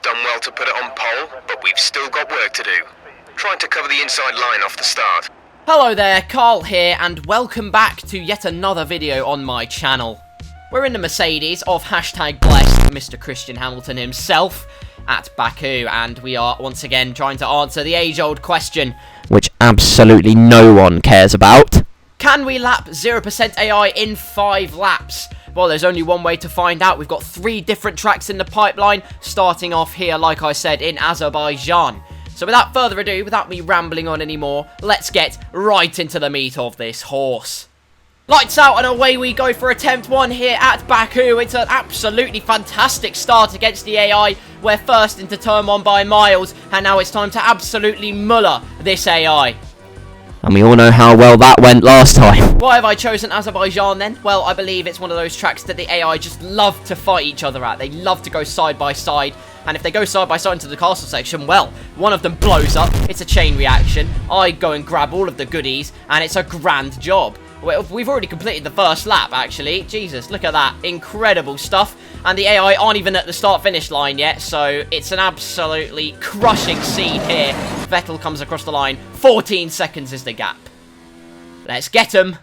Done well to put it on pole, but we've still got work to do. Trying to cover the inside line off the start. Hello there, Karl here, and welcome back to yet another video on my channel. We're in the Mercedes of #blessed Mr. Christian Hamilton himself at Baku, and we are once again trying to answer the age-old question, which absolutely no one cares about. Can we lap 0% AI in 5 laps? Well, there's only one way to find out. We've got 3 different tracks in the pipeline, starting off here, like I said, in Azerbaijan. So without further ado, without me rambling on anymore, let's get right into the meat of this horse. Lights out and away we go for attempt 1 here at Baku. It's an absolutely fantastic start against the AI. We're first into turn 1 by miles, and now it's time to absolutely muller this AI. And we all know how well that went last time. Why have I chosen Azerbaijan then? Well, I believe it's one of those tracks that the AI just love to fight each other at. They love to go side by side. And if they go side by side into the castle section, well, one of them blows up. It's a chain reaction. I go and grab all of the goodies, and it's a grand job. We've already completed the first lap, actually. Jesus, look at that. Incredible stuff. And the AI aren't even at the start-finish line yet, so it's an absolutely crushing scene here. Vettel comes across the line. 14 seconds is the gap. Let's get him.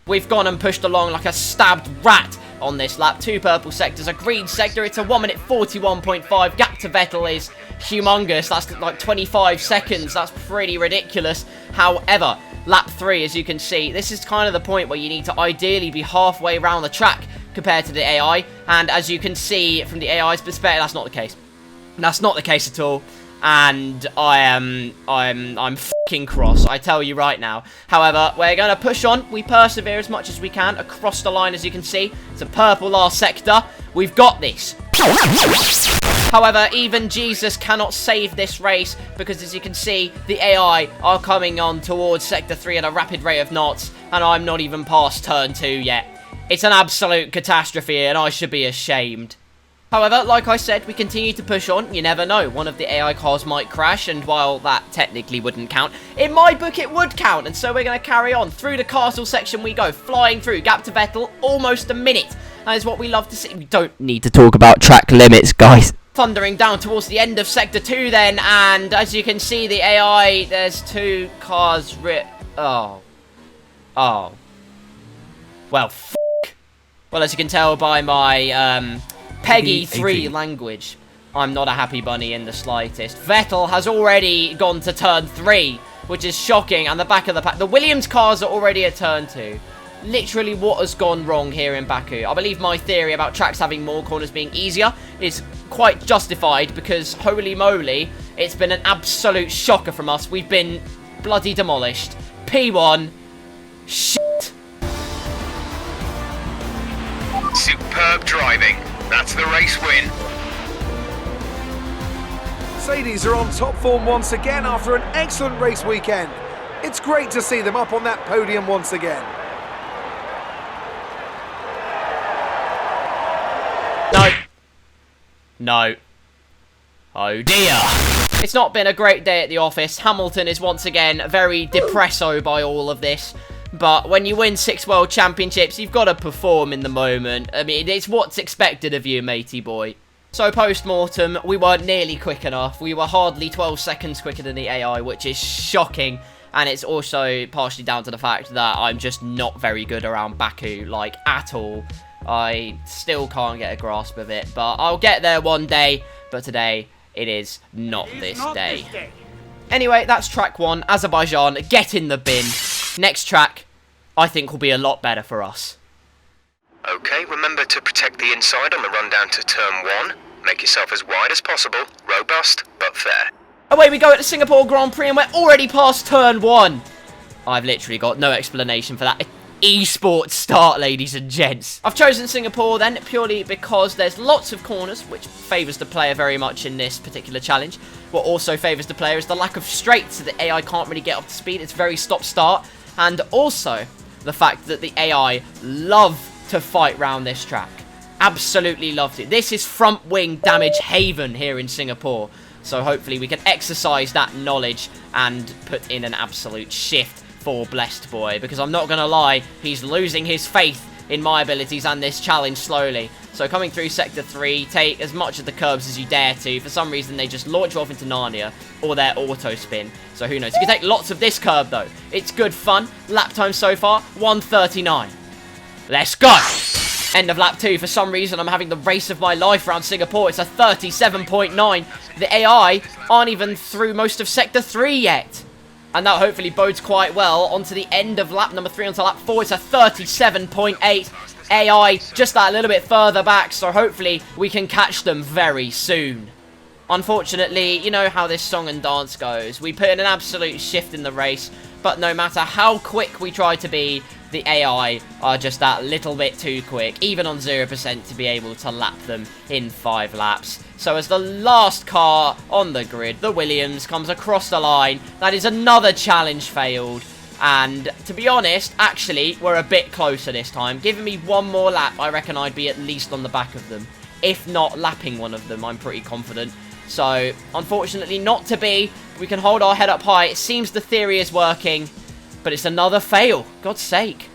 We've gone and pushed along like a stabbed rat on this lap. 2 purple sectors, a green sector. It's a 1 minute 41.5. Gap to Vettel is humongous. That's like 25 seconds. That's pretty ridiculous. However, lap 3, as you can see, this is kind of the point where you need to ideally be halfway around the track compared to the AI. And as you can see from the AI's perspective, that's not the case. That's not the case at all. And I'm fucking cross, I tell you right now. However, we're going to push on. We persevere as much as we can across the line, as you can see. It's a purple last sector. We've got this. However, even Jesus cannot save this race because, as you can see, the AI are coming on towards Sector 3 at a rapid rate of knots, and I'm not even past Turn 2 yet. It's an absolute catastrophe, and I should be ashamed. However, like I said, we continue to push on. You never know. One of the AI cars might crash, and while that technically wouldn't count, in my book it would count, and so we're going to carry on. Through the castle section we go, flying through. Gap to Vettel, almost a minute. That is what we love to see. We don't need to talk about track limits, guys. Thundering down towards the end of Sector 2 then, and as you can see, the AI, there's 2 cars Oh. Well, f***. Well, as you can tell by my, Peggy 3 language, I'm not a happy bunny in the slightest. Vettel has already gone to turn 3, which is shocking, and the back of the pack. The Williams cars are already at turn 2. Literally, what has gone wrong here in Baku? I believe my theory about tracks having more corners being easier is quite justified because, holy moly, it's been an absolute shocker from us. We've been bloody demolished. P1. Shit. Superb driving. That's the race win. Mercedes are on top form once again after an excellent race weekend. It's great to see them up on that podium once again. No. Oh dear. It's not been a great day at the office. Hamilton is once again very depresso by all of this. But when you win 6 world championships, you've got to perform in the moment. I mean, it's what's expected of you, matey boy. So post-mortem, we weren't nearly quick enough. We were hardly 12 seconds quicker than the AI, which is shocking. And it's also partially down to the fact that I'm just not very good around Baku, like, at all. I still can't get a grasp of it, but I'll get there one day. But today, it is not this day. Anyway, that's track 1, Azerbaijan. Get in the bin. Next track, I think, will be a lot better for us. Okay, remember to protect the inside on the run down to turn 1. Make yourself as wide as possible. Robust, but fair. Away we go at the Singapore Grand Prix, and we're already past turn 1. I've literally got no explanation for that. Esports start, ladies and gents. I've chosen Singapore then purely because there's lots of corners, which favours the player very much in this particular challenge. What also favours the player is the lack of straights, so the AI can't really get up to speed. It's very stop-start. And also the fact that the AI love to fight round this track. Absolutely loved it. This is front wing damage haven here in Singapore. So hopefully we can exercise that knowledge and put in an absolute shift for Blessed Boy, because I'm not going to lie, he's losing his faith in my abilities and this challenge slowly. So coming through Sector 3, take as much of the curbs as you dare to. For some reason, they just launch you off into Narnia, or their auto spin. So who knows? You can take lots of this curb, though. It's good fun. Lap time so far, 1:39. Let's go! End of lap 2. For some reason, I'm having the race of my life around Singapore. It's a 37.9. The AI aren't even through most of Sector 3 yet. And that hopefully bodes quite well. Onto the end of lap number 3, onto lap 4. It's a 37.8. AI just that little bit further back, so hopefully we can catch them very soon. Unfortunately, you know how this song and dance goes. We put in an absolute shift in the race, but no matter how quick we try to be, the AI are just that little bit too quick, even on 0% to be able to lap them in 5 laps. So as the last car on the grid, the Williams, comes across the line, that is another challenge failed. And to be honest, actually, we're a bit closer this time. Giving me one more lap, I reckon I'd be at least on the back of them. If not lapping one of them, I'm pretty confident. So, unfortunately, not to be. We can hold our head up high. It seems the theory is working, but it's another fail. God's sake.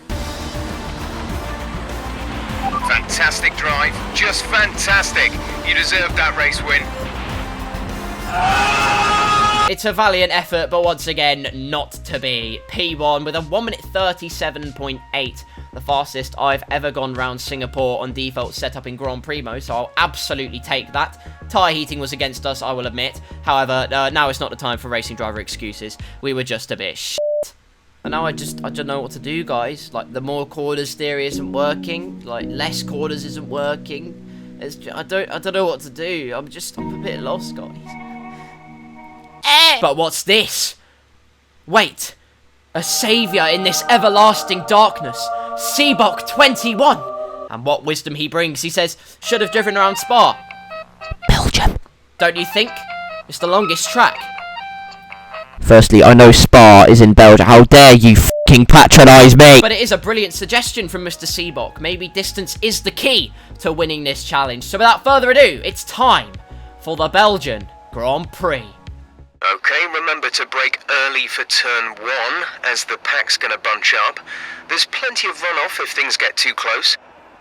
Fantastic drive. Just fantastic. You deserved that race win. It's a valiant effort, but once again, not to be. P1 with a 1 minute 37.8. The fastest I've ever gone round Singapore on default setup in Grand Prix mode, so I'll absolutely take that. Tyre heating was against us, I will admit. However, now it's not the time for racing driver excuses. We were just a bit shit. And now I don't know what to do, guys. Like, the more corners theory isn't working. Like, less corners isn't working. I don't know what to do. I'm a bit lost, guys. But what's this? Wait. A saviour in this everlasting darkness. Seabok 21. And what wisdom he brings. He says, should have driven around Spa. Belgium. Don't you think? It's the longest track. Firstly, I know Spa is in Belgium. How dare you f***ing patronise me? But it is a brilliant suggestion from Mr. Seabok. Maybe distance is the key to winning this challenge. So without further ado, it's time for the Belgian Grand Prix. Okay, remember to brake early for turn 1, as the pack's gonna bunch up. There's plenty of runoff if things get too close.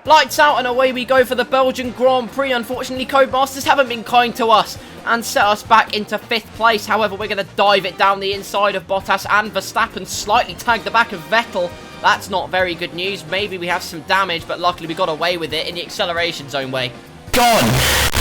Lights out and away we go for the Belgian Grand Prix. Unfortunately, Codemasters haven't been kind to us and set us back into 5th place. However, we're going to dive it down the inside of Bottas and Verstappen, slightly tag the back of Vettel. That's not very good news. Maybe we have some damage, but luckily we got away with it in the acceleration zone way. Gone!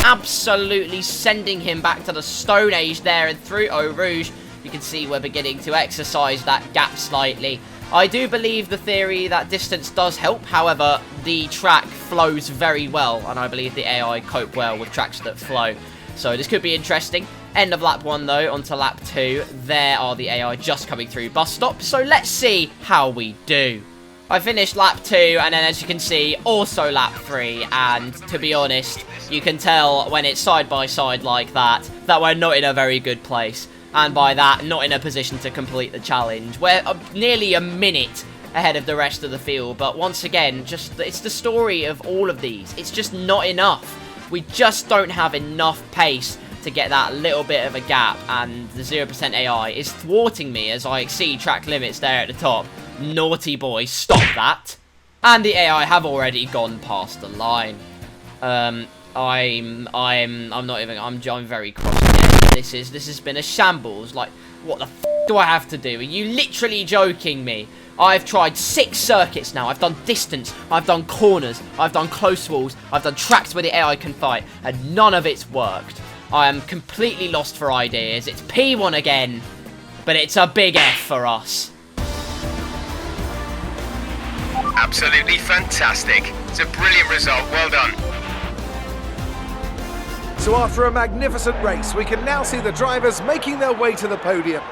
Absolutely sending him back to the Stone Age there and through Eau Rouge. You can see we're beginning to exercise that gap slightly. I do believe the theory that distance does help. However, the track flows very well, and I believe the AI cope well with tracks that flow. So this could be interesting. End of lap 1 though, onto lap 2. There are the AI just coming through bus stop. So let's see how we do. I finished lap 2, and then as you can see, also lap 3. And to be honest, you can tell when it's side by side like that we're not in a very good place. And by that, not in a position to complete the challenge. We're nearly a minute ahead of the rest of the field. But once again, it's the story of all of these. It's just not enough. We just don't have enough pace to get that little bit of a gap. And the 0% AI is thwarting me as I exceed track limits there at the top. Naughty boy, stop that. And the AI have already gone past the line. I'm very cross again. This has been a shambles. Like, what the f do I have to do? Are you literally joking me? I've tried 6 circuits now. I've done distance, I've done corners, I've done close walls, I've done tracks where the AI can fight, and none of it's worked. I am completely lost for ideas. It's P1 again, but it's a big F for us. Absolutely fantastic. It's a brilliant result. Well done. So after a magnificent race, we can now see the drivers making their way to the podium.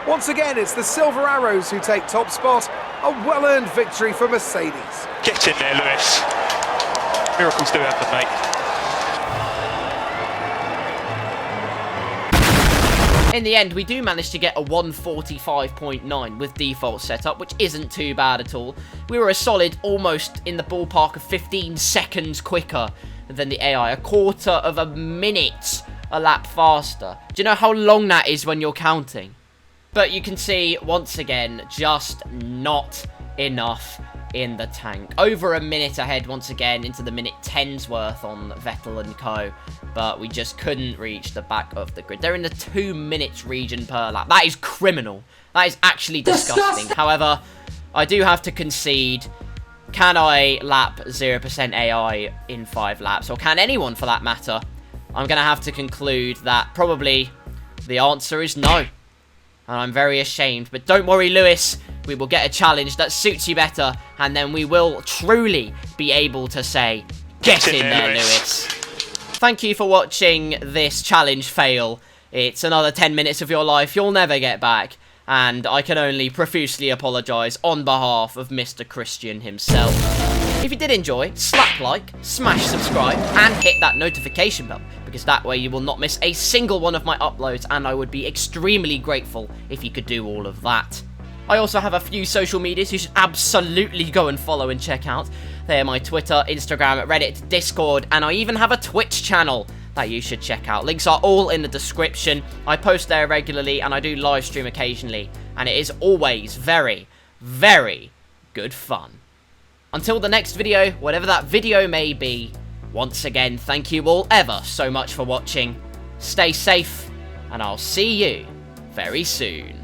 Once again, it's the Silver Arrows who take top spot. A well-earned victory for Mercedes. Get in there, Lewis. Miracles do happen, mate. In the end, we do manage to get a 1:45.9 with default setup, which isn't too bad at all. We were a solid almost in the ballpark of 15 seconds quicker than the AI, a quarter of a minute a lap faster. Do you know how long that is when you're counting? But you can see, once again, just not enough. in the tank. Over a minute ahead once again into the minute 10's worth on Vettel and co. But we just couldn't reach the back of the grid. They're in the 2 minutes region per lap. That is criminal. That is actually disgusting. However, I do have to concede. Can I lap 0% AI in 5 laps? Or can anyone for that matter? I'm going to have to conclude that probably the answer is no. And I'm very ashamed. But don't worry, Lewis. We will get a challenge that suits you better. And then we will truly be able to say, get in there, Lewis. Thank you for watching this challenge fail. It's another 10 minutes of your life you'll never get back. And I can only profusely apologise on behalf of Mr. Christian himself. If you did enjoy, slap like, smash subscribe, and hit that notification bell, because that way you will not miss a single one of my uploads, and I would be extremely grateful if you could do all of that. I also have a few social medias you should absolutely go and follow and check out. They are my Twitter, Instagram, Reddit, Discord, and I even have a Twitch channel that you should check out. Links are all in the description. I post there regularly and I do live stream occasionally, and it is always very, very good fun. Until the next video, whatever that video may be, once again, thank you all ever so much for watching. Stay safe, and I'll see you very soon.